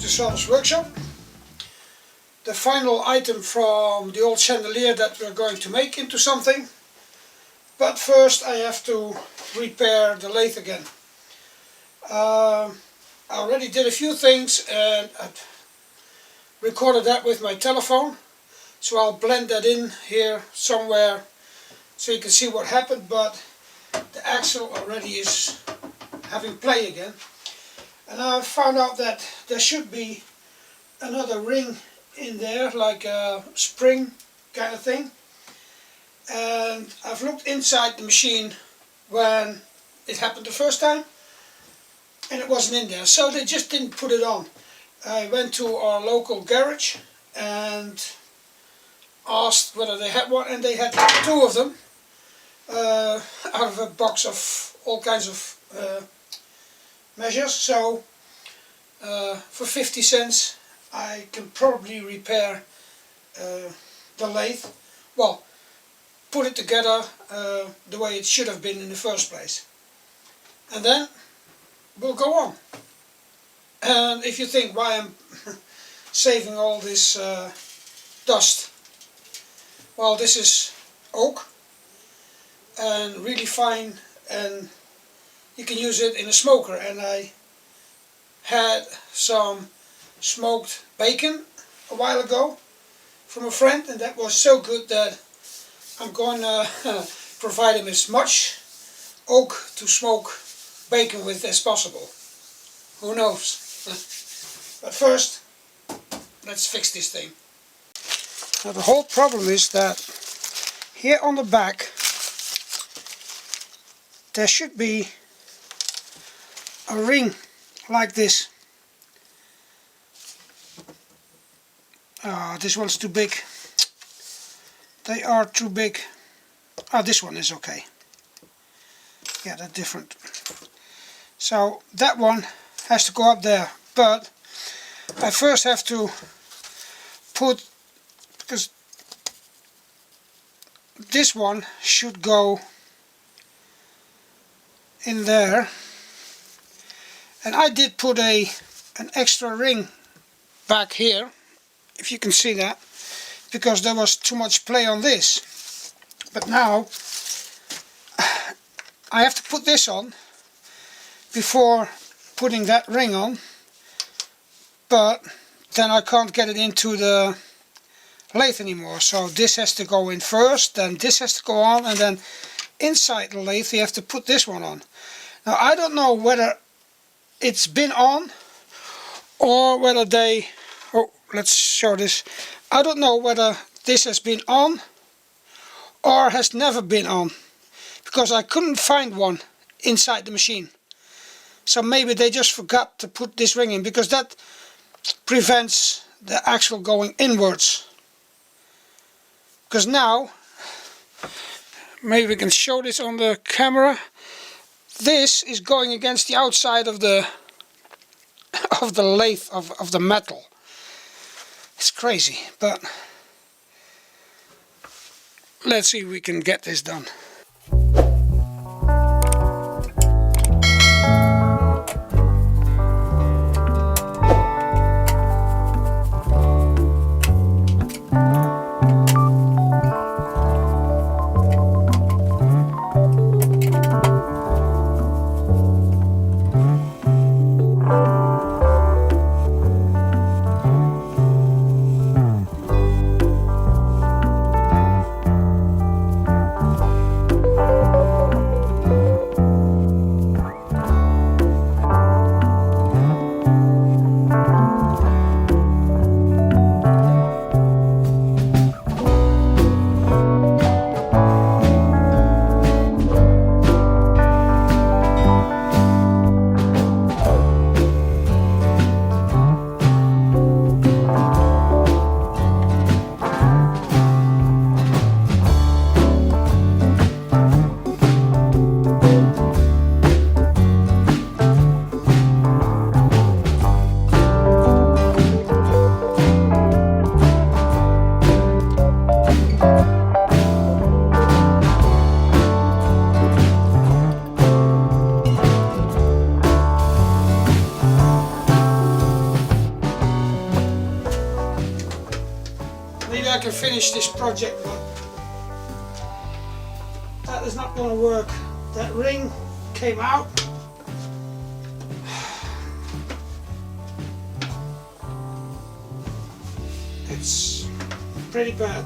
Just Sawdust workshop. The final item from the old chandelier that we're going to make into something. But first I have to repair the lathe again. I already did a few things and I've recorded that with my telephone. So I'll blend that in here somewhere so you can see what happened, but the axle already is having play again. And I found out that there should be another ring in there, like a spring kind of thing. And I've looked inside the machine when it happened the first time and it wasn't in there, so they just didn't put it on. I went to our local garage and asked whether they had one, and they had two of them out of a box of all kinds of measures. So for 50 cents I can probably repair the lathe, well, put it together the way it should have been in the first place, and then we'll go on. And if you think why I'm saving all this dust, well, this is oak and really fine, and you can use it in a smoker. And I had some smoked bacon a while ago from a friend, and that was so good that I'm going to provide him as much oak to smoke bacon with as possible. Who knows? But first, let's fix this thing. Now the whole problem is that here on the back there should be a ring like this. This one's too big. They are too big. This one is okay. Yeah, they're different. So that one has to go up there, but I first have to put, because this one should go in there, and I did put an extra ring back here, if you can see that, because there was too much play on this. But now I have to put this on before putting that ring on, but then I can't get it into the lathe anymore. So this has to go in first, then this has to go on, and then inside the lathe you have to put this one on. Now I don't know whether it's been on or whether they, oh, let's show this. I don't know whether this has been on or has never been on, because I couldn't find one inside the machine. So maybe they just forgot to put this ring in, because that prevents the axle going inwards. Because now, maybe we can show this on the camera, this is going against the outside of the lathe, of the metal. It's crazy, but let's see if we can get this done. finish this project, but that is not going to work. That ring came out. It's pretty bad.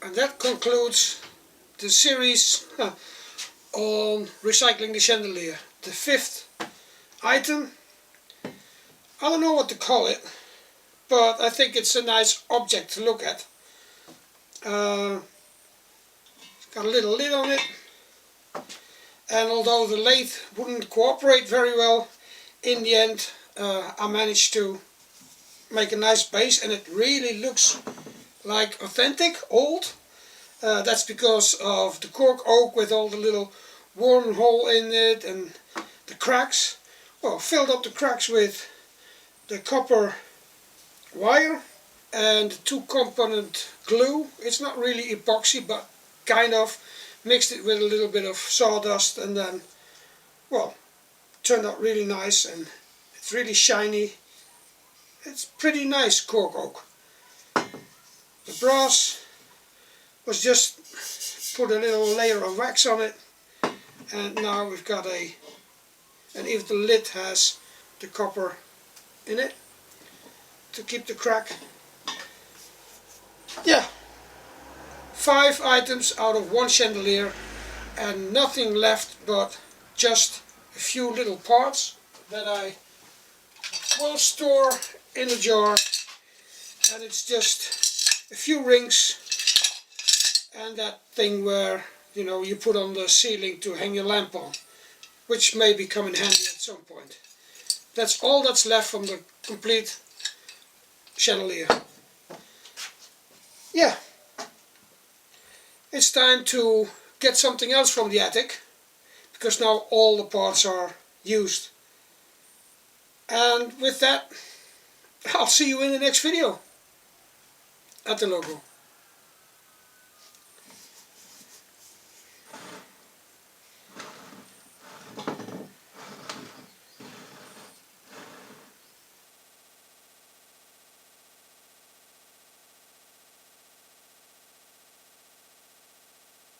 And that concludes the series on recycling the chandelier. The fifth item. I don't know what to call it, but I think it's a nice object to look at. It's got a little lid on it, and although the lathe wouldn't cooperate very well, in the end I managed to make a nice base, and it really looks like authentic, old. That's because of the cork-oak with all the little wormhole in it and the cracks. Well, filled up the cracks with the copper wire, and the 2-component glue. It's not really epoxy, but kind of. Mixed it with a little bit of sawdust, and then, well, turned out really nice, and it's really shiny. It's pretty nice cork-oak. The brass was just put a little layer of wax on it, and now we've got and if the lid has the copper in it to keep the crack. Yeah, 5 items out of 1 chandelier, and nothing left but just a few little parts that I will store in a jar, and it's just a few rings and that thing where, you know, you put on the ceiling to hang your lamp on, which may come in handy at some point. That's all that's left from the complete chandelier. Yeah, it's time to get something else from the attic, because now all the parts are used. And with that, I'll see you in the next video at the logo.